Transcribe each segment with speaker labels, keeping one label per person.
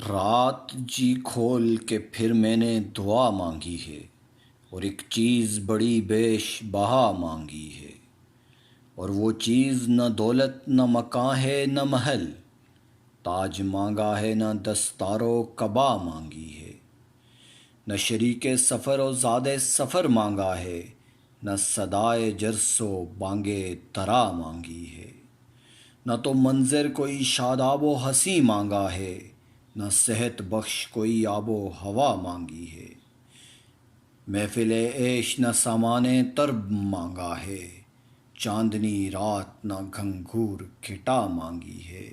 Speaker 1: رات جی کھول کے پھر میں نے دعا مانگی ہے، اور ایک چیز بڑی بیش بہا مانگی ہے، اور وہ چیز نہ دولت نہ مکاں ہے نہ محل، تاج مانگا ہے نہ دستار و قبا مانگی ہے، نہ شریک سفر و زاد سفر مانگا ہے، نہ صدائے جرس و بانگ ترا مانگی ہے، نہ تو منظر کوئی شاداب و ہنسی مانگا ہے، نہ صحت بخش کوئی آب و ہوا مانگی ہے، محفل عیش نہ سامان طرب مانگا ہے، چاندنی رات نہ گھنگھور کھٹا مانگی ہے،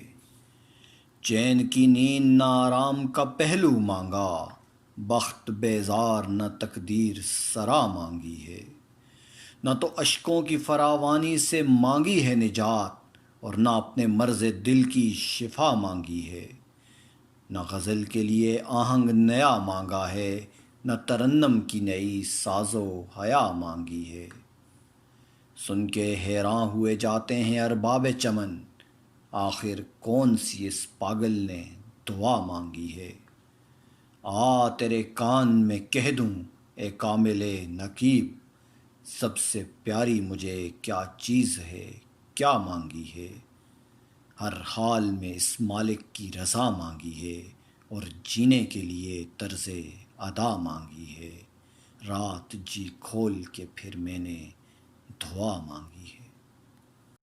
Speaker 1: چین کی نیند نہ آرام کا پہلو مانگا، بخت بیزار نہ تقدیر سرا مانگی ہے، نہ تو اشکوں کی فراوانی سے مانگی ہے نجات، اور نہ اپنے مرض دل کی شفا مانگی ہے، نہ غزل کے لیے آہنگ نیا مانگا ہے، نہ ترنم کی نئی ساز و حیا مانگی ہے، سن کے حیراں ہوئے جاتے ہیں ارباب چمن، آخر کون سی اس پاگل نے دعا مانگی ہے، آ تیرے کان میں کہہ دوں اے کامل نقیب، سب سے پیاری مجھے کیا چیز ہے، کیا مانگی ہے، ہر حال میں اس مالک کی رضا مانگی ہے، اور جینے کے لیے طرز ادا مانگی ہے، رات جی کھول کے پھر میں نے دعا مانگی ہے۔